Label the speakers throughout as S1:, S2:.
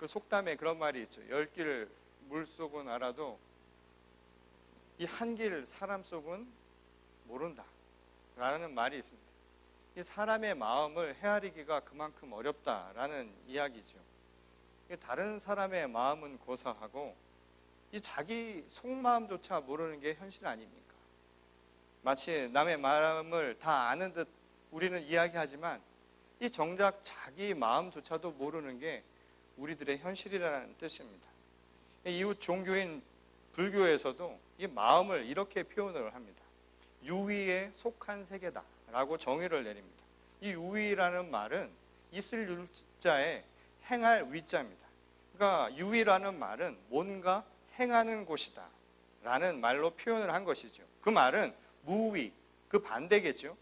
S1: 그 속담에 그런 말이 있죠. 10길 물속은 알아도 이 한 길 사람 속은 모른다 라는 말이 있습니다. 이 사람의 마음을 헤아리기가 그만큼 어렵다라는 이야기죠. 다른 사람의 마음은 고사하고 이 자기 속마음조차 모르는 게 현실 아닙니까? 마치 남의 마음을 다 아는 듯 우리는 이야기하지만 이 정작 자기 마음조차도 모르는 게 우리들의 현실이라는 뜻입니다. 이웃 종교인 불교에서도 이 마음을 이렇게 표현을 합니다. 유위에 속한 세계다 라고 정의를 내립니다. 이 유위라는 말은 있을 유자에 행할 위자입니다. 그러니까 유위라는 말은 뭔가 행하는 곳이다 라는 말로 표현을 한 것이죠. 그 말은 무위, 그 반대겠죠.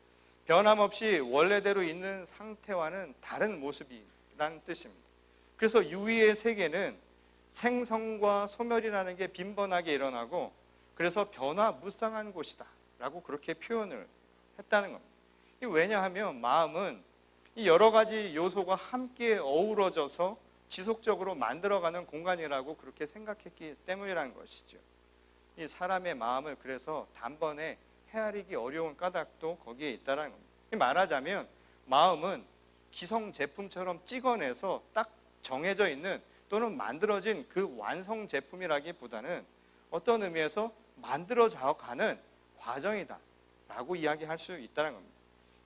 S1: 변함없이 원래대로 있는 상태와는 다른 모습이라는 뜻입니다. 그래서 유위의 세계는 생성과 소멸이라는 게 빈번하게 일어나고 그래서 변화무쌍한 곳이다 라고 그렇게 표현을 했다는 겁니다. 왜냐하면 마음은 이 여러 가지 요소가 함께 어우러져서 지속적으로 만들어가는 공간이라고 그렇게 생각했기 때문이라는 것이죠. 이 사람의 마음을 그래서 단번에 헤아리기 어려운 까닭도 거기에 있다는 겁니다. 말하자면 마음은 기성 제품처럼 찍어내서 딱 정해져 있는 또는 만들어진 그 완성 제품이라기보다는 어떤 의미에서 만들어져 가는 과정이다 라고 이야기할 수 있다는 겁니다.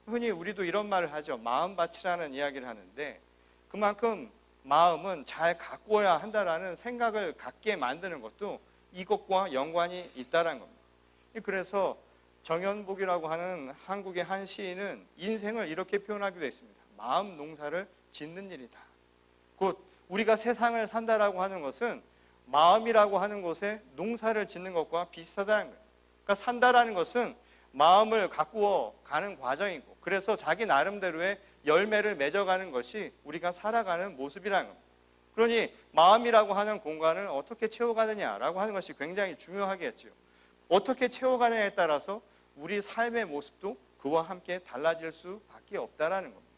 S1: 흔히 우리도 이런 말을 하죠. 마음밭이라는 이야기를 하는데 그만큼 마음은 잘 가꾸어야 한다라는 생각을 갖게 만드는 것도 이것과 연관이 있다는 겁니다. 그래서 정연복이라고 하는 한국의 한 시인은 인생을 이렇게 표현하기도 했습니다. 마음 농사를 짓는 일이다. 곧 우리가 세상을 산다라고 하는 것은 마음이라고 하는 곳에 농사를 짓는 것과 비슷하다는 거예요. 그러니까 산다라는 것은 마음을 가꾸어 가는 과정이고 그래서 자기 나름대로의 열매를 맺어가는 것이 우리가 살아가는 모습이라는 겁니다. 그러니 마음이라고 하는 공간을 어떻게 채워가느냐라고 하는 것이 굉장히 중요하겠죠. 어떻게 채워가느냐에 따라서 우리 삶의 모습도 그와 함께 달라질 수밖에 없다라는 겁니다.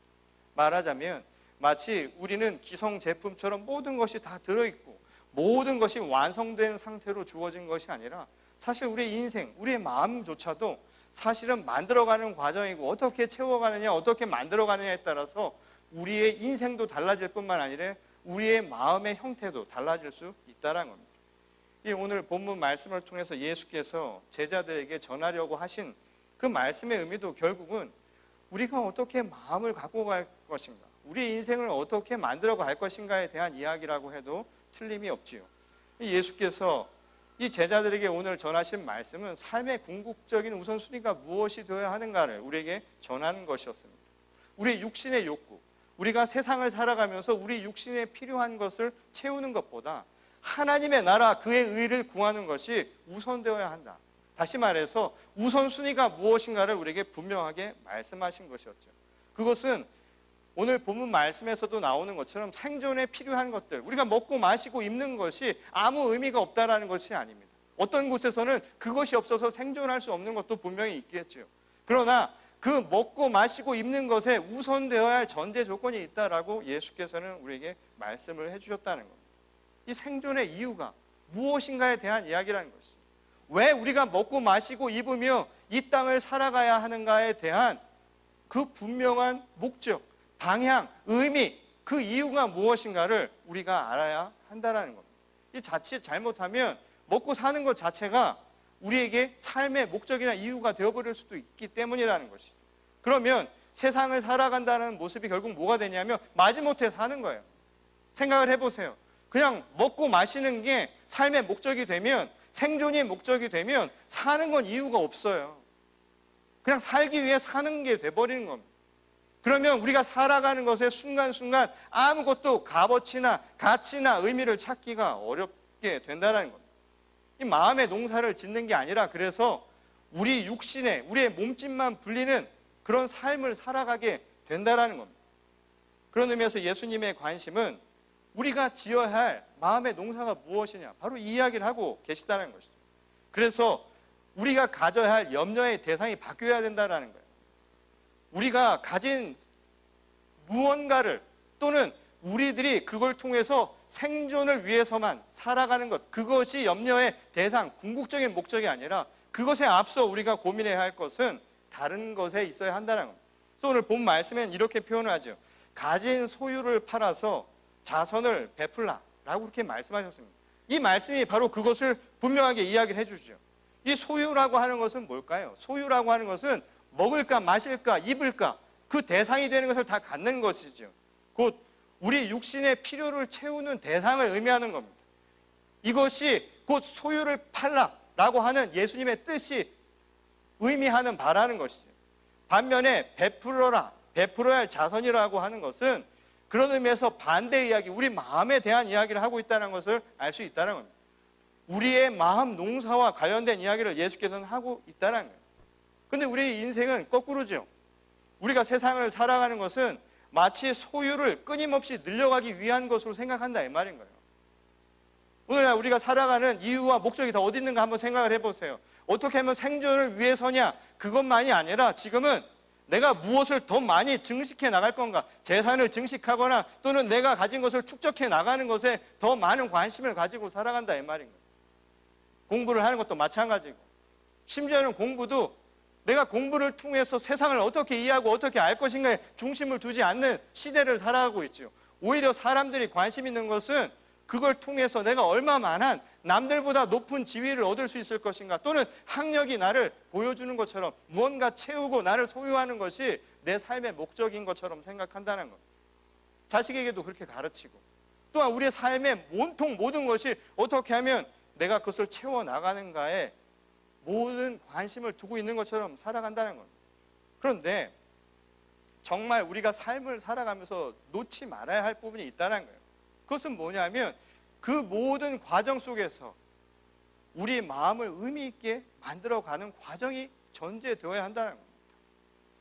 S1: 말하자면 마치 우리는 기성 제품처럼 모든 것이 다 들어있고 모든 것이 완성된 상태로 주어진 것이 아니라 사실 우리의 인생, 우리의 마음조차도 사실은 만들어가는 과정이고 어떻게 채워가느냐, 어떻게 만들어가느냐에 따라서 우리의 인생도 달라질 뿐만 아니라 우리의 마음의 형태도 달라질 수 있다는 겁니다. 오늘 본문 말씀을 통해서 예수께서 제자들에게 전하려고 하신 그 말씀의 의미도 결국은 우리가 어떻게 마음을 갖고 갈 것인가, 우리 인생을 어떻게 만들어 갈 것인가에 대한 이야기라고 해도 틀림이 없지요. 예수께서 이 제자들에게 오늘 전하신 말씀은 삶의 궁극적인 우선순위가 무엇이 되어야 하는가를 우리에게 전하는 것이었습니다. 우리 육신의 욕구, 우리가 세상을 살아가면서 우리 육신에 필요한 것을 채우는 것보다 하나님의 나라, 그의 의를 구하는 것이 우선되어야 한다. 다시 말해서 우선순위가 무엇인가를 우리에게 분명하게 말씀하신 것이었죠. 그것은 오늘 본문 말씀에서도 나오는 것처럼 생존에 필요한 것들, 우리가 먹고 마시고 입는 것이 아무 의미가 없다라는 것이 아닙니다. 어떤 곳에서는 그것이 없어서 생존할 수 없는 것도 분명히 있겠죠. 그러나 그 먹고 마시고 입는 것에 우선되어야 할 전제 조건이 있다라고 예수께서는 우리에게 말씀을 해주셨다는 겁니다. 이 생존의 이유가 무엇인가에 대한 이야기라는 것이죠. 왜 우리가 먹고 마시고 입으며 이 땅을 살아가야 하는가에 대한 그 분명한 목적, 방향, 의미, 그 이유가 무엇인가를 우리가 알아야 한다는 겁니다. 이 자칫 잘못하면 먹고 사는 것 자체가 우리에게 삶의 목적이나 이유가 되어버릴 수도 있기 때문이라는 것이죠. 그러면 세상을 살아간다는 모습이 결국 뭐가 되냐면 마지못해 사는 거예요. 생각을 해보세요. 그냥 먹고 마시는 게 삶의 목적이 되면, 생존이 목적이 되면 사는 건 이유가 없어요. 그냥 살기 위해 사는 게 돼버리는 겁니다. 그러면 우리가 살아가는 것에 순간순간 아무것도 값어치나 가치나 의미를 찾기가 어렵게 된다는 겁니다. 이 마음의 농사를 짓는 게 아니라 그래서 우리 육신에, 우리의 몸집만 불리는 그런 삶을 살아가게 된다는 겁니다. 그런 의미에서 예수님의 관심은 우리가 지어야 할 마음의 농사가 무엇이냐, 바로 이 이야기를 하고 계시다는 것이죠. 그래서 우리가 가져야 할 염려의 대상이 바뀌어야 된다는 거예요. 우리가 가진 무언가를 또는 우리들이 그걸 통해서 생존을 위해서만 살아가는 것, 그것이 염려의 대상, 궁극적인 목적이 아니라 그것에 앞서 우리가 고민해야 할 것은 다른 것에 있어야 한다는 겁니다. 그래서 오늘 본 말씀엔 이렇게 표현을 하죠. 가진 소유를 팔아서 자선을 베풀라라고 그렇게 말씀하셨습니다. 이 말씀이 바로 그것을 분명하게 이야기를 해주죠. 이 소유라고 하는 것은 뭘까요? 소유라고 하는 것은 먹을까 마실까 입을까 그 대상이 되는 것을 다 갖는 것이죠. 곧 우리 육신의 필요를 채우는 대상을 의미하는 겁니다. 이것이 곧 소유를 팔라라고 하는 예수님의 뜻이 의미하는 바라는 것이죠. 반면에 베풀어라, 베풀어야 할 자선이라고 하는 것은 그런 의미에서 반대 이야기, 우리 마음에 대한 이야기를 하고 있다는 것을 알 수 있다는 겁니다. 우리의 마음 농사와 관련된 이야기를 예수께서는 하고 있다는 거예요. 근데 우리 인생은 거꾸로죠. 우리가 세상을 살아가는 것은 마치 소유를 끊임없이 늘려가기 위한 것으로 생각한다 이 말인 거예요. 오늘날 우리가 살아가는 이유와 목적이 다 어디 있는가 한번 생각을 해보세요. 어떻게 하면 생존을 위해서냐, 그것만이 아니라 지금은 내가 무엇을 더 많이 증식해 나갈 건가, 재산을 증식하거나 또는 내가 가진 것을 축적해 나가는 것에 더 많은 관심을 가지고 살아간다 이 말인 거예요. 공부를 하는 것도 마찬가지고, 심지어는 공부도 내가 공부를 통해서 세상을 어떻게 이해하고 어떻게 알 것인가에 중심을 두지 않는 시대를 살아가고 있죠. 오히려 사람들이 관심 있는 것은 그걸 통해서 내가 얼마만한 남들보다 높은 지위를 얻을 수 있을 것인가, 또는 학력이 나를 보여주는 것처럼 무언가 채우고 나를 소유하는 것이 내 삶의 목적인 것처럼 생각한다는 것. 자식에게도 그렇게 가르치고, 또한 우리의 삶의 온통 모든 것이 어떻게 하면 내가 그것을 채워나가는가에 모든 관심을 두고 있는 것처럼 살아간다는 겁니다. 그런데 정말 우리가 삶을 살아가면서 놓지 말아야 할 부분이 있다는 거예요. 그것은 뭐냐면 그 모든 과정 속에서 우리 마음을 의미 있게 만들어가는 과정이 전제되어야 한다는 겁니다.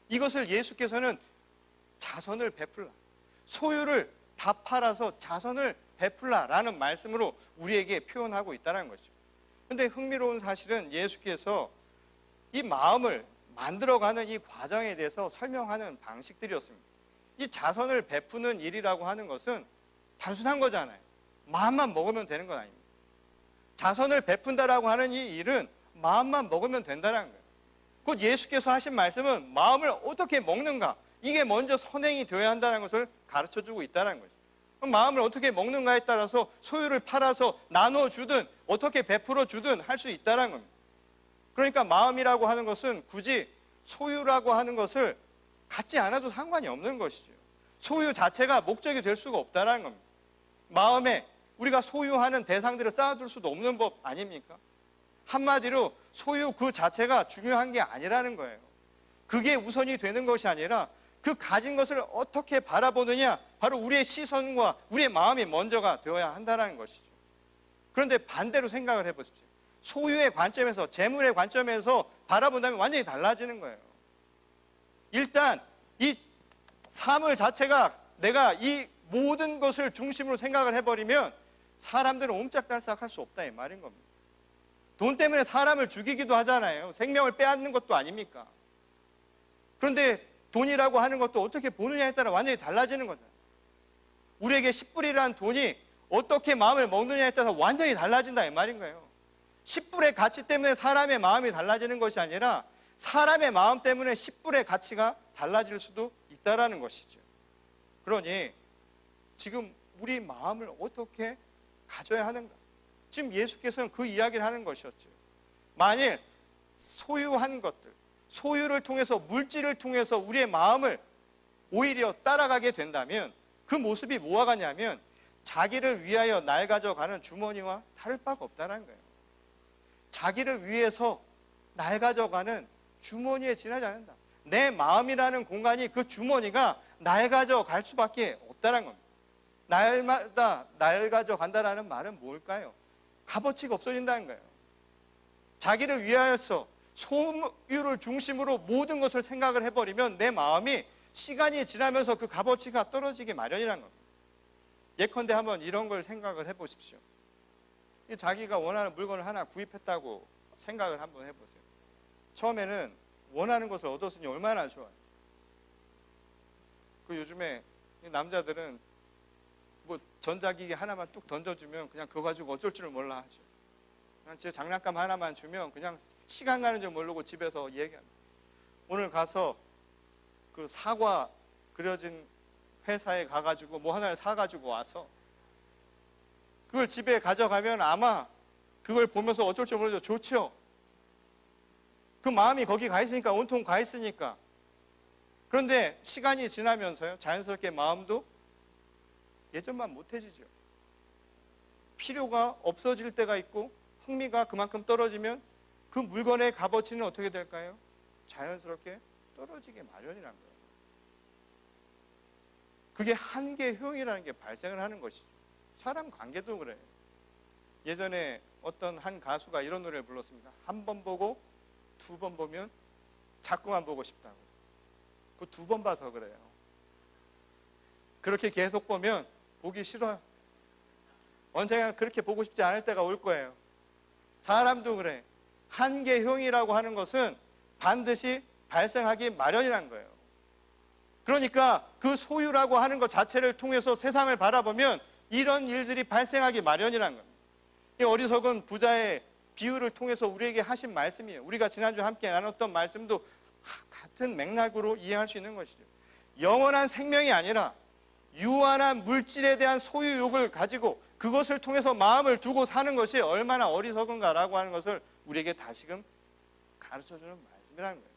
S1: 이것을 예수께서는 자선을 베풀라, 소유를 다 팔아서 자선을 베풀라라는 말씀으로 우리에게 표현하고 있다는 것이죠. 그런데 흥미로운 사실은 예수께서 이 마음을 만들어가는 이 과정에 대해서 설명하는 방식들이었습니다. 이 자선을 베푸는 일이라고 하는 것은 단순한 거잖아요. 마음만 먹으면 되는 건 아닙니다. 자선을 베푼다라고 하는 이 일은 마음만 먹으면 된다는 거예요. 곧 예수께서 하신 말씀은 마음을 어떻게 먹는가, 이게 먼저 선행이 되어야 한다는 것을 가르쳐주고 있다는 거죠. 그럼 마음을 어떻게 먹는가에 따라서 소유를 팔아서 나눠주든 어떻게 베풀어 주든 할 수 있다는 겁니다. 그러니까 마음이라고 하는 것은 굳이 소유라고 하는 것을 갖지 않아도 상관이 없는 것이죠. 소유 자체가 목적이 될 수가 없다는 겁니다. 마음에 우리가 소유하는 대상들을 쌓아둘 수도 없는 법 아닙니까? 한마디로 소유 그 자체가 중요한 게 아니라는 거예요. 그게 우선이 되는 것이 아니라 그 가진 것을 어떻게 바라보느냐, 바로 우리의 시선과 우리의 마음이 먼저가 되어야 한다는 것이죠. 그런데 반대로 생각을 해보십시오. 소유의 관점에서, 재물의 관점에서 바라본다면 완전히 달라지는 거예요. 일단 이 사물 자체가 내가 이 모든 것을 중심으로 생각을 해버리면 사람들은 옴짝달싹 할 수 없다 이 말인 겁니다. 돈 때문에 사람을 죽이기도 하잖아요. 생명을 빼앗는 것도 아닙니까? 그런데 돈이라고 하는 것도 어떻게 보느냐에 따라 완전히 달라지는 거잖아요. 우리에게 10불이라는 돈이 어떻게 마음을 먹느냐에 따라서 완전히 달라진다 이 말인 거예요. 10불의 가치 때문에 사람의 마음이 달라지는 것이 아니라 사람의 마음 때문에 10불의 가치가 달라질 수도 있다는 것이죠. 그러니 지금 우리 마음을 어떻게 가져야 하는가? 지금 예수께서는 그 이야기를 하는 것이었죠. 만일 소유한 것들, 소유를 통해서, 물질을 통해서 우리의 마음을 오히려 따라가게 된다면 그 모습이 뭐와 같냐면 자기를 위하여 낡아져가는 주머니와 다를 바가 없다는 거예요. 자기를 위해서 낡아져가는 주머니에 지나지 않는다. 내 마음이라는 공간이 그 주머니가 낡아져 갈 수밖에 없다는 겁니다. 날마다 낡아져 간다는 말은 뭘까요? 값어치가 없어진다는 거예요. 자기를 위하여서 소유를 중심으로 모든 것을 생각을 해버리면 내 마음이 시간이 지나면서 그 값어치가 떨어지기 마련이라는 겁니다. 예컨대 한번 이런 걸 생각을 해보십시오. 자기가 원하는 물건을 하나 구입했다고 생각을 한번 해보세요. 처음에는 원하는 것을 얻었으니 얼마나 좋아요. 그 요즘에 남자들은 전자기기 하나만 뚝 던져주면 그냥 그거 가지고 어쩔 줄을 몰라 하죠. 그냥 제 장난감 하나만 주면 그냥 시간 가는 줄 모르고 집에서 얘기합니다. 오늘 가서 그 사과 그려진 회사에 가가지고 뭐 하나를 사가지고 와서 그걸 집에 가져가면 아마 그걸 보면서 어쩔 줄 모르죠. 좋죠. 그 마음이 거기 가 있으니까, 온통 가 있으니까. 그런데 시간이 지나면서요, 자연스럽게 마음도 예전만 못해지죠. 필요가 없어질 때가 있고 흥미가 그만큼 떨어지면 그 물건의 값어치는 어떻게 될까요? 자연스럽게 떨어지게 마련이라는 거예요. 그게 한계효용이라는 게 발생을 하는 것이죠. 사람 관계도 그래요. 예전에 어떤 한 가수가 이런 노래를 불렀습니다. 한 번 보고 두 번 보면 자꾸만 보고 싶다고. 그 두 번 봐서 그래요. 그렇게 계속 보면 보기 싫어요. 언젠가 그렇게 보고 싶지 않을 때가 올 거예요. 사람도 그래. 한계효용이라고 하는 것은 반드시 발생하기 마련이라는 거예요. 그러니까 그 소유라고 하는 것 자체를 통해서 세상을 바라보면 이런 일들이 발생하기 마련이라는 겁니다. 이 어리석은 부자의 비유를 통해서 우리에게 하신 말씀이에요. 우리가 지난주에 함께 나눴던 말씀도 같은 맥락으로 이해할 수 있는 것이죠. 영원한 생명이 아니라 유한한 물질에 대한 소유욕을 가지고 그것을 통해서 마음을 두고 사는 것이 얼마나 어리석은가라고 하는 것을 우리에게 다시금 가르쳐주는 말씀이라는 거예요.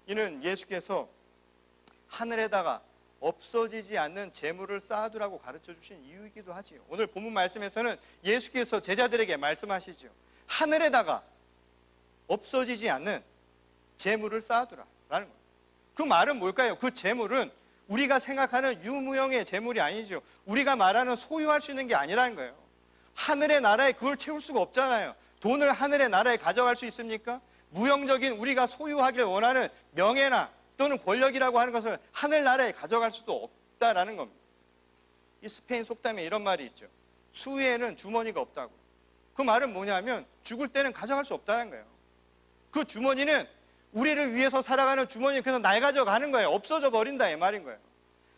S1: 이는 예수께서 하늘에다가 없어지지 않는 재물을 쌓아두라고 가르쳐 주신 이유이기도 하지요. 오늘 본문 말씀에서는 예수께서 제자들에게 말씀하시죠. 하늘에다가 없어지지 않는 재물을 쌓아두라라는 거예요. 그 말은 뭘까요? 그 재물은 우리가 생각하는 유무형의 재물이 아니죠. 우리가 말하는 소유할 수 있는 게 아니라는 거예요. 하늘의 나라에 그걸 채울 수가 없잖아요. 돈을 하늘의 나라에 가져갈 수 있습니까? 무형적인 우리가 소유하길 원하는 명예나 또는 권력이라고 하는 것을 하늘나라에 가져갈 수도 없다라는 겁니다. 이 스페인 속담에 이런 말이 있죠. 수위에는 주머니가 없다고. 그 말은 뭐냐면 죽을 때는 가져갈 수 없다는 거예요. 그 주머니는 우리를 위해서 살아가는 주머니, 그래서 낡아져 가는 거예요. 없어져 버린다 이 말인 거예요.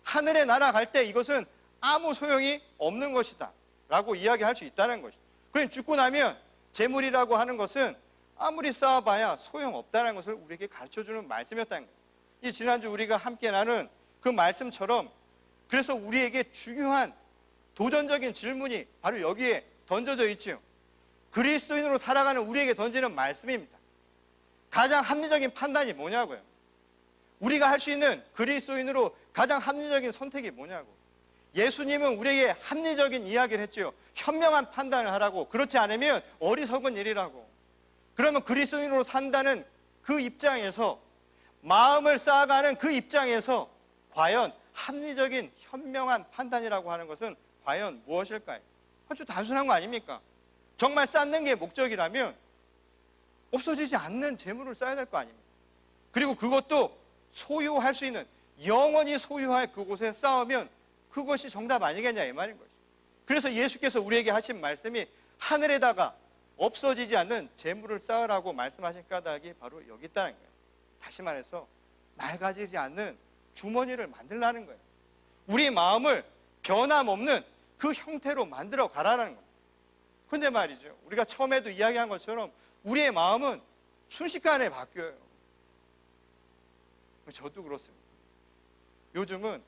S1: 하늘의 나라 갈 때 이것은 아무 소용이 없는 것이다 라고 이야기할 수 있다는 것이죠. 그러니 죽고 나면 재물이라고 하는 것은 아무리 쌓아봐야 소용없다는 것을 우리에게 가르쳐주는 말씀이었다는 거예요. 이 지난주 우리가 함께 나눈 그 말씀처럼 그래서 우리에게 중요한 도전적인 질문이 바로 여기에 던져져 있죠. 그리스도인으로 살아가는 우리에게 던지는 말씀입니다. 가장 합리적인 판단이 뭐냐고요. 우리가 할 수 있는 그리스도인으로 가장 합리적인 선택이 뭐냐고. 예수님은 우리에게 합리적인 이야기를 했죠. 현명한 판단을 하라고. 그렇지 않으면 어리석은 일이라고. 그러면 그리스도인으로 산다는 그 입장에서, 마음을 쌓아가는 그 입장에서 과연 합리적인 현명한 판단이라고 하는 것은 과연 무엇일까요? 아주 단순한 거 아닙니까? 정말 쌓는 게 목적이라면 없어지지 않는 재물을 쌓아야 될 거 아닙니까? 그리고 그것도 소유할 수 있는, 영원히 소유할 그곳에 쌓으면 그것이 정답 아니겠냐 이 말인 것이죠. 그래서 예수께서 우리에게 하신 말씀이 하늘에다가 없어지지 않는 재물을 쌓으라고 말씀하신 까닭이 바로 여기 있다는 거예요. 다시 말해서 낡아지지 않는 주머니를 만들라는 거예요. 우리 마음을 변함없는 그 형태로 만들어 가라는 거예요. 근데 말이죠, 우리가 처음에도 이야기한 것처럼 우리의 마음은 순식간에 바뀌어요. 저도 그렇습니다. 요즘은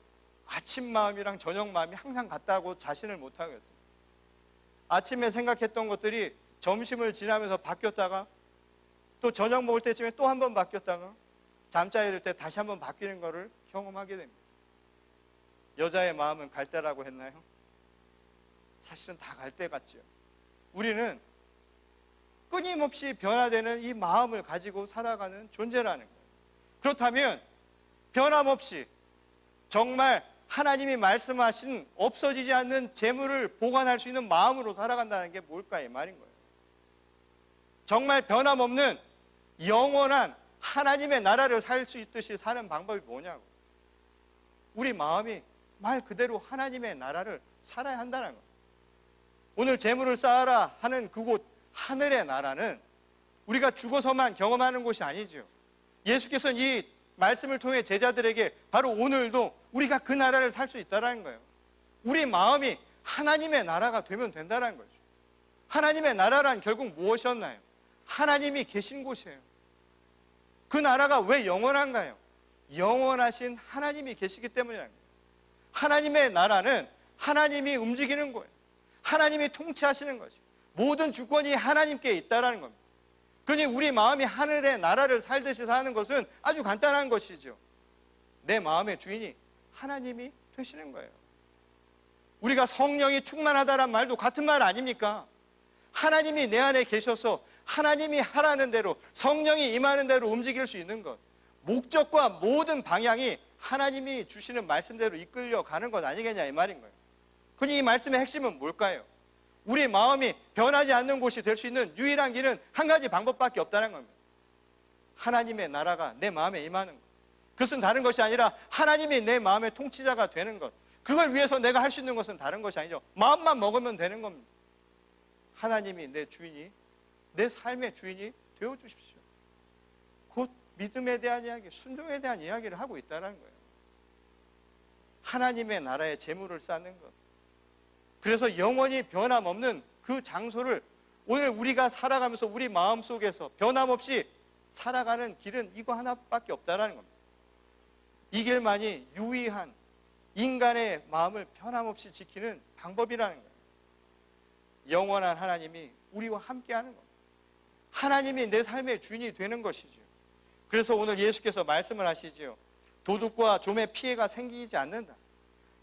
S1: 아침 마음이랑 저녁 마음이 항상 같다고 자신을 못하겠어요. 아침에 생각했던 것들이 점심을 지나면서 바뀌었다가 또 저녁 먹을 때쯤에 또 한 번 바뀌었다가 잠자리 들 때 다시 한 번 바뀌는 것을 경험하게 됩니다. 여자의 마음은 갈대라고 했나요? 사실은 다 갈대 같죠. 우리는 끊임없이 변화되는 이 마음을 가지고 살아가는 존재라는 거예요. 그렇다면 변함없이 정말 하나님이 말씀하신 없어지지 않는 재물을 보관할 수 있는 마음으로 살아간다는 게 뭘까 이 말인 거예요. 정말 변함없는 영원한 하나님의 나라를 살 수 있듯이 사는 방법이 뭐냐고. 우리 마음이 말 그대로 하나님의 나라를 살아야 한다는 거예요. 오늘 재물을 쌓아라 하는 그곳 하늘의 나라는 우리가 죽어서만 경험하는 곳이 아니죠. 예수께서는 이 말씀을 통해 제자들에게 바로 오늘도 우리가 그 나라를 살 수 있다는 거예요. 우리 마음이 하나님의 나라가 되면 된다는 거죠. 하나님의 나라란 결국 무엇이었나요? 하나님이 계신 곳이에요. 그 나라가 왜 영원한가요? 영원하신 하나님이 계시기 때문이라는 거예요. 하나님의 나라는 하나님이 움직이는 거예요. 하나님이 통치하시는 거죠. 모든 주권이 하나님께 있다는 겁니다. 그러니 우리 마음이 하늘의 나라를 살듯이 사는 것은 아주 간단한 것이죠. 내 마음의 주인이 하나님이 되시는 거예요. 우리가 성령이 충만하다란 말도 같은 말 아닙니까? 하나님이 내 안에 계셔서 하나님이 하라는 대로, 성령이 임하는 대로 움직일 수 있는 것, 목적과 모든 방향이 하나님이 주시는 말씀대로 이끌려 가는 것 아니겠냐 이 말인 거예요. 그러니 이 말씀의 핵심은 뭘까요? 우리 마음이 변하지 않는 곳이 될 수 있는 유일한 길은 한 가지 방법밖에 없다는 겁니다. 하나님의 나라가 내 마음에 임하는 것. 그것은 다른 것이 아니라 하나님이 내 마음의 통치자가 되는 것. 그걸 위해서 내가 할 수 있는 것은 다른 것이 아니죠. 마음만 먹으면 되는 겁니다. 하나님이 내 주인이, 내 삶의 주인이 되어주십시오. 곧 믿음에 대한 이야기, 순종에 대한 이야기를 하고 있다는 거예요. 하나님의 나라에 재물을 쌓는 것. 그래서 영원히 변함없는 그 장소를 오늘 우리가 살아가면서 우리 마음속에서 변함없이 살아가는 길은 이거 하나밖에 없다는 겁니다. 이 길만이 유의한 인간의 마음을 변함없이 지키는 방법이라는 거예요. 영원한 하나님이 우리와 함께하는 겁니다. 하나님이 내 삶의 주인이 되는 것이죠. 그래서 오늘 예수께서 말씀을 하시죠. 도둑과 좀의 피해가 생기지 않는다.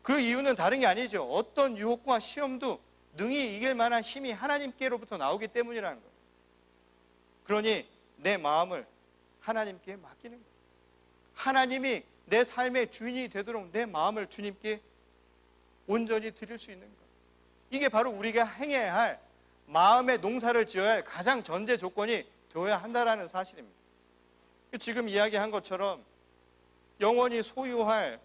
S1: 그 이유는 다른 게 아니죠. 어떤 유혹과 시험도 능히 이길 만한 힘이 하나님께로부터 나오기 때문이라는 거예요. 그러니 내 마음을 하나님께 맡기는 거예요. 하나님이 내 삶의 주인이 되도록 내 마음을 주님께 온전히 드릴 수 있는 것. 이게 바로 우리가 행해야 할, 마음의 농사를 지어야 할 가장 전제 조건이 되어야 한다는 사실입니다. 지금 이야기한 것처럼 영원히 소유할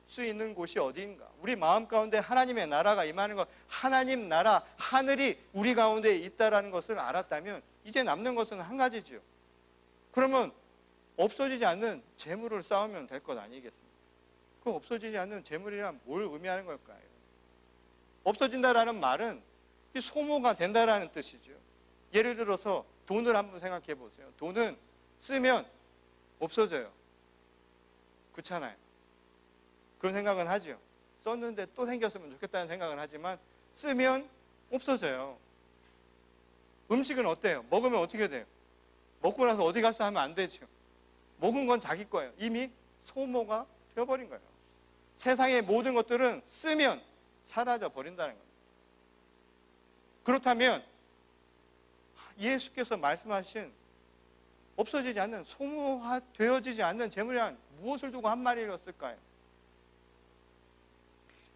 S1: 수 있는 곳이 어디인가? 우리 마음 가운데 하나님의 나라가 임하는 것, 하나님 나라, 하늘이 우리 가운데 있다는 것을 알았다면 이제 남는 것은 한 가지죠. 그러면 없어지지 않는 재물을 쌓으면 될 것 아니겠습니까? 그 없어지지 않는 재물이란 뭘 의미하는 걸까요? 없어진다라는 말은 소모가 된다라는 뜻이죠. 예를 들어서 돈을 한번 생각해 보세요. 돈은 쓰면 없어져요. 그렇잖아요. 그런 생각은 하죠. 썼는데 또 생겼으면 좋겠다는 생각은 하지만 쓰면 없어져요. 음식은 어때요? 먹으면 어떻게 돼요? 먹고 나서 어디 갔어 하면 안 되죠. 먹은 건 자기 거예요. 이미 소모가 되어버린 거예요. 세상의 모든 것들은 쓰면 사라져 버린다는 겁니다. 그렇다면 예수께서 말씀하신 없어지지 않는, 소모되어지지 않는 재물이란 무엇을 두고 한 말을 썼을까요?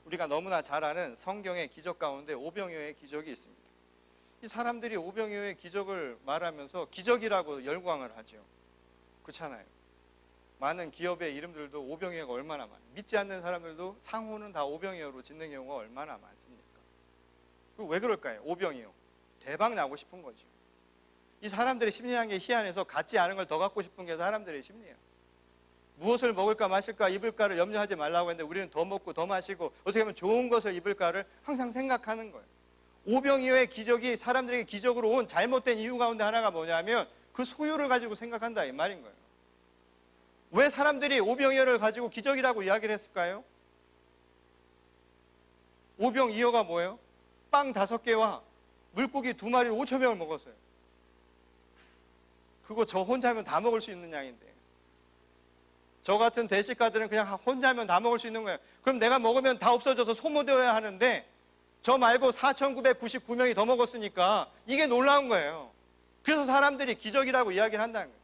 S1: 우리가 너무나 잘 아는 성경의 기적 가운데 오병이어의 기적이 있습니다. 이 사람들이 오병이어의 기적을 말하면서 기적이라고 열광을 하죠. 그렇잖아요. 많은 기업의 이름들도 오병이어가 얼마나 많아요. 믿지 않는 사람들도 상호는 다 오병이어로 짓는 경우가 얼마나 많습니까? 왜 그럴까요? 오병이어. 대박 나고 싶은 거죠. 이 사람들의 심리라는 게 희한해서 갖지 않은 걸 더 갖고 싶은 게 사람들의 심리예요. 무엇을 먹을까 마실까 입을까를 염려하지 말라고 했는데 우리는 더 먹고 더 마시고 어떻게 보면 좋은 것을 입을까를 항상 생각하는 거예요. 오병이어의 기적이 사람들에게 기적으로 온 잘못된 이유 가운데 하나가 뭐냐면 그 소유를 가지고 생각한다 이 말인 거예요. 왜 사람들이 오병이어를 가지고 기적이라고 이야기를 했을까요? 오병이어가 뭐예요? 빵 5개와 물고기 2마리 5,000명을 먹었어요. 그거 저 혼자면 다 먹을 수 있는 양인데, 저 같은 대식가들은 그냥 혼자면 다 먹을 수 있는 거예요. 그럼 내가 먹으면 다 없어져서 소모되어야 하는데 저 말고 4,999명이 더 먹었으니까 이게 놀라운 거예요. 그래서 사람들이 기적이라고 이야기를 한다는 거예요.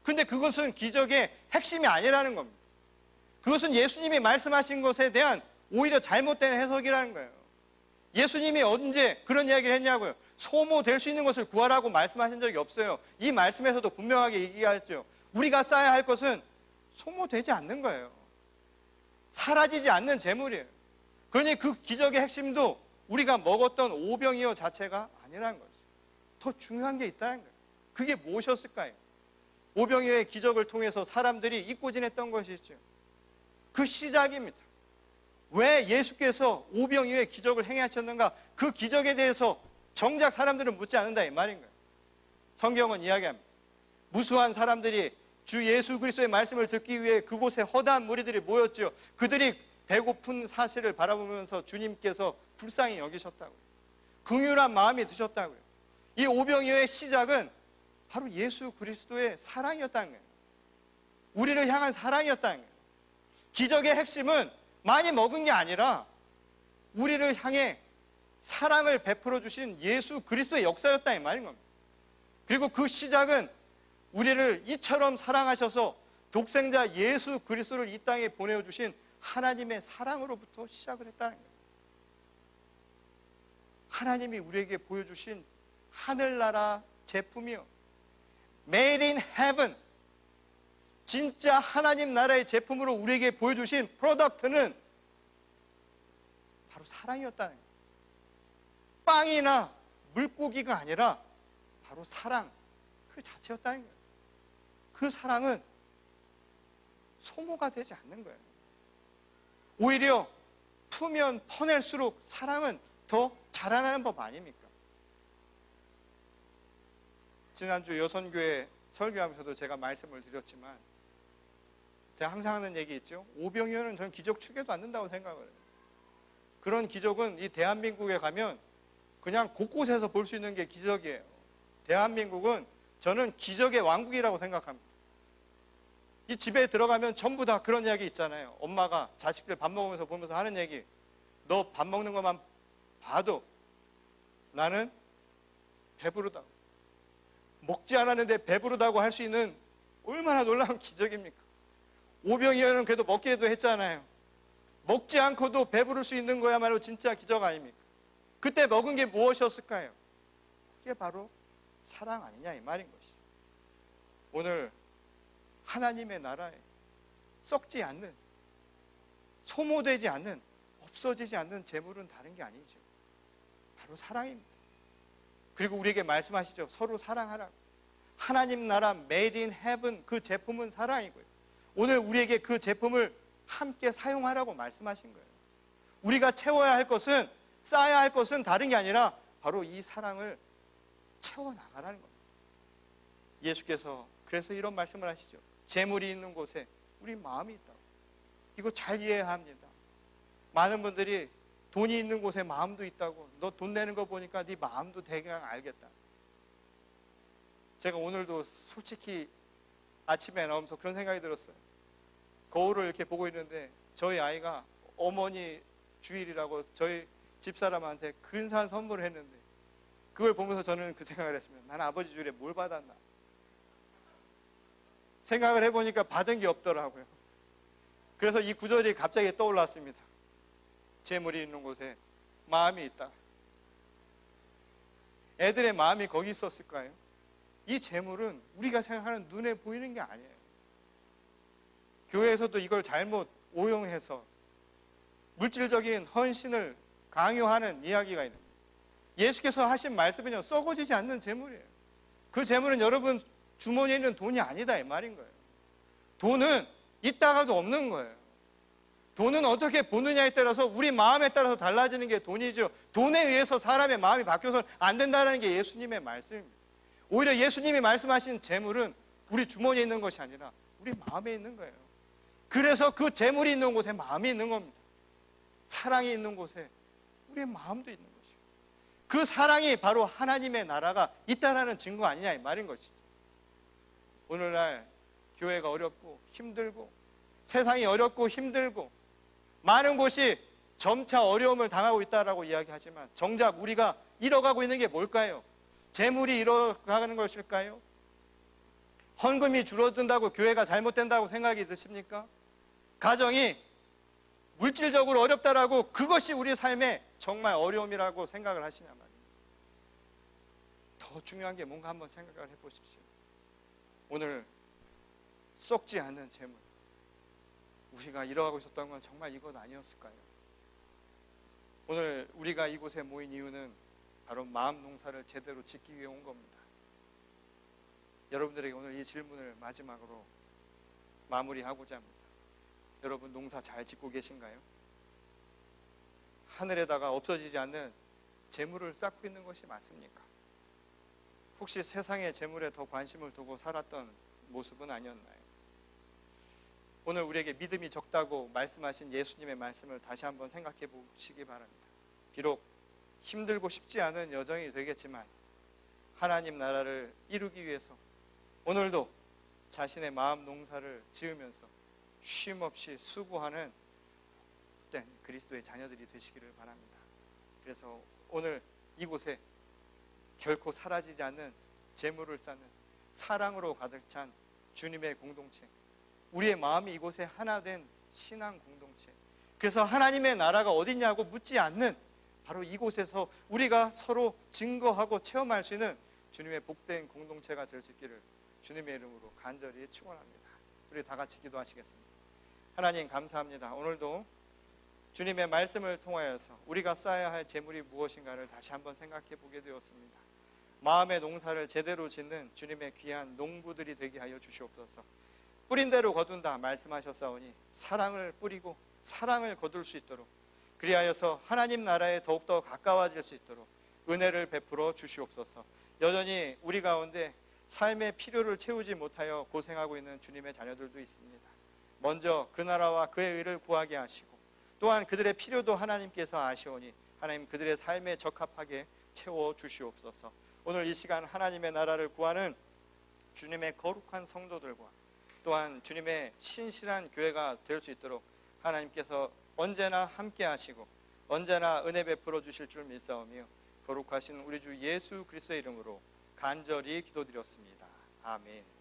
S1: 근데 그것은 기적의 핵심이 아니라는 겁니다. 그것은 예수님이 말씀하신 것에 대한 오히려 잘못된 해석이라는 거예요. 예수님이 언제 그런 이야기를 했냐고요. 소모될 수 있는 것을 구하라고 말씀하신 적이 없어요. 이 말씀에서도 분명하게 얘기하죠. 우리가 쌓아야 할 것은 소모되지 않는 거예요. 사라지지 않는 재물이에요. 그러니 그 기적의 핵심도 우리가 먹었던 오병이어 자체가 아니라는 거죠. 더 중요한 게 있다는 거예요. 그게 무엇이었을까요? 오병이어의 기적을 통해서 사람들이 잊고 지냈던 것이죠. 그 시작입니다. 왜 예수께서 오병이어의 기적을 행하셨는가? 그 기적에 대해서 정작 사람들은 묻지 않는다 이 말인 거예요. 성경은 이야기합니다. 무수한 사람들이 주 예수 그리스도의 말씀을 듣기 위해 그곳에 허다한 무리들이 모였죠. 그들이 배고픈 사실을 바라보면서 주님께서 불쌍히 여기셨다고요. 긍휼한 마음이 드셨다고요. 이 오병이어의 시작은 바로 예수 그리스도의 사랑이었다는 거예요. 우리를 향한 사랑이었다는 거예요. 기적의 핵심은 많이 먹은 게 아니라 우리를 향해 사랑을 베풀어 주신 예수 그리스도의 역사였다 이 말인 겁니다. 그리고 그 시작은 우리를 이처럼 사랑하셔서 독생자 예수 그리스도를 이 땅에 보내주신 하나님의 사랑으로부터 시작을 했다는 거예요. 하나님이 우리에게 보여주신 하늘나라 제품이요, Made in Heaven, 진짜 하나님 나라의 제품으로 우리에게 보여주신 프로덕트는 바로 사랑이었다는 거예요. 빵이나 물고기가 아니라 바로 사랑 그 자체였다는 거예요. 그 사랑은 소모가 되지 않는 거예요. 오히려 푸면 퍼낼수록 사랑은 더 자라나는 법 아닙니까? 지난주 여선교회 설교하면서도 제가 말씀을 드렸지만 제가 항상 하는 얘기 있죠. 오병이어는 저는 기적 축에도 안 된다고 생각을 해요. 그런 기적은 이 대한민국에 가면 그냥 곳곳에서 볼 수 있는 게 기적이에요. 대한민국은 저는 기적의 왕국이라고 생각합니다. 이 집에 들어가면 전부 다 그런 이야기 있잖아요. 엄마가 자식들 밥 먹으면서 보면서 하는 얘기, 너 밥 먹는 것만 봐도 나는 배부르다고, 먹지 않았는데 배부르다고 할 수 있는 얼마나 놀라운 기적입니까? 오병이어는 그래도 먹기라도 했잖아요. 먹지 않고도 배부를 수 있는 거야말로 진짜 기적 아닙니까? 그때 먹은 게 무엇이었을까요? 그게 바로 사랑 아니냐 이 말인 것이죠. 오늘 하나님의 나라에 썩지 않는, 소모되지 않는, 없어지지 않는 재물은 다른 게 아니죠. 바로 사랑입니다. 그리고 우리에게 말씀하시죠. 서로 사랑하라고. 하나님 나라 Made in Heaven, 그 제품은 사랑이고요. 오늘 우리에게 그 제품을 함께 사용하라고 말씀하신 거예요. 우리가 채워야 할 것은, 쌓아야 할 것은 다른 게 아니라 바로 이 사랑을 채워나가라는 겁니다. 예수께서 그래서 이런 말씀을 하시죠. 재물이 있는 곳에 우리 마음이 있다고. 이거 잘 이해해야 합니다. 많은 분들이 돈이 있는 곳에 마음도 있다고, 너 돈 내는 거 보니까 네 마음도 대강 알겠다. 제가 오늘도 솔직히 아침에 나오면서 그런 생각이 들었어요. 거울을 이렇게 보고 있는데 저희 아이가 어머니 주일이라고 저희 집사람한테 근사한 선물을 했는데 그걸 보면서 저는 그 생각을 했습니다. 나는 아버지 주일에 뭘 받았나? 생각을 해보니까 받은 게 없더라고요. 그래서 이 구절이 갑자기 떠올랐습니다. 재물이 있는 곳에 마음이 있다. 애들의 마음이 거기 있었을까요? 이 재물은 우리가 생각하는 눈에 보이는 게 아니에요. 교회에서도 이걸 잘못 오용해서 물질적인 헌신을 강요하는 이야기가 있는 거예요. 예수께서 하신 말씀은요, 썩어지지 않는 재물이에요. 그 재물은 여러분 주머니에 있는 돈이 아니다 이 말인 거예요. 돈은 있다가도 없는 거예요. 돈은 어떻게 보느냐에 따라서 우리 마음에 따라서 달라지는 게 돈이죠. 돈에 의해서 사람의 마음이 바뀌어서는 안 된다는 게 예수님의 말씀입니다. 오히려 예수님이 말씀하신 재물은 우리 주머니에 있는 것이 아니라 우리 마음에 있는 거예요. 그래서 그 재물이 있는 곳에 마음이 있는 겁니다. 사랑이 있는 곳에 우리의 마음도 있는 것이죠. 그 사랑이 바로 하나님의 나라가 있다라는 증거 아니냐 이 말인 것이죠. 오늘날 교회가 어렵고 힘들고 세상이 어렵고 힘들고 많은 곳이 점차 어려움을 당하고 있다라고 이야기하지만 정작 우리가 잃어가고 있는 게 뭘까요? 재물이 잃어가는 것일까요? 헌금이 줄어든다고 교회가 잘못된다고 생각이 드십니까? 가정이 물질적으로 어렵다라고 그것이 우리 삶의 정말 어려움이라고 생각을 하시냐 말이에요. 더 중요한 게 뭔가 한번 생각을 해보십시오. 오늘 썩지 않는 재물, 우리가 잃어가고 있었던 건 정말 이것 아니었을까요? 오늘 우리가 이곳에 모인 이유는 바로 마음 농사를 제대로 짓기 위해 온 겁니다. 여러분들에게 오늘 이 질문을 마지막으로 마무리하고자 합니다. 여러분 농사 잘 짓고 계신가요? 하늘에다가 없어지지 않는 재물을 쌓고 있는 것이 맞습니까? 혹시 세상의 재물에 더 관심을 두고 살았던 모습은 아니었나요? 오늘 우리에게 믿음이 적다고 말씀하신 예수님의 말씀을 다시 한번 생각해 보시기 바랍니다. 비록 힘들고 쉽지 않은 여정이 되겠지만 하나님 나라를 이루기 위해서 오늘도 자신의 마음 농사를 지으면서 쉼없이 수고하는 복된 그리스도의 자녀들이 되시기를 바랍니다. 그래서 오늘 이곳에 결코 사라지지 않는 재물을 쌓는 사랑으로 가득 찬 주님의 공동체, 우리의 마음이 이곳에 하나 된 신앙 공동체, 그래서 하나님의 나라가 어디냐고 묻지 않는 바로 이곳에서 우리가 서로 증거하고 체험할 수 있는 주님의 복된 공동체가 될 수 있기를 주님의 이름으로 간절히 축원합니다. 우리 다 같이 기도하시겠습니다. 하나님 감사합니다. 오늘도 주님의 말씀을 통하여서 우리가 쌓아야 할 재물이 무엇인가를 다시 한번 생각해 보게 되었습니다. 마음의 농사를 제대로 짓는 주님의 귀한 농부들이 되게 하여 주시옵소서. 뿌린 대로 거둔다 말씀하셨사오니 사랑을 뿌리고 사랑을 거둘 수 있도록, 그리하여서 하나님 나라에 더욱더 가까워질 수 있도록 은혜를 베풀어 주시옵소서. 여전히 우리 가운데 삶의 필요를 채우지 못하여 고생하고 있는 주님의 자녀들도 있습니다. 먼저 그 나라와 그의 의를 구하게 하시고 또한 그들의 필요도 하나님께서 아시오니 하나님 그들의 삶에 적합하게 채워 주시옵소서. 오늘 이 시간 하나님의 나라를 구하는 주님의 거룩한 성도들과 또한 주님의 신실한 교회가 될 수 있도록 하나님께서 언제나 함께 하시고 언제나 은혜 베풀어 주실 줄 믿사오며 거룩하신 우리 주 예수 그리스도의 이름으로 간절히 기도드렸습니다. 아멘.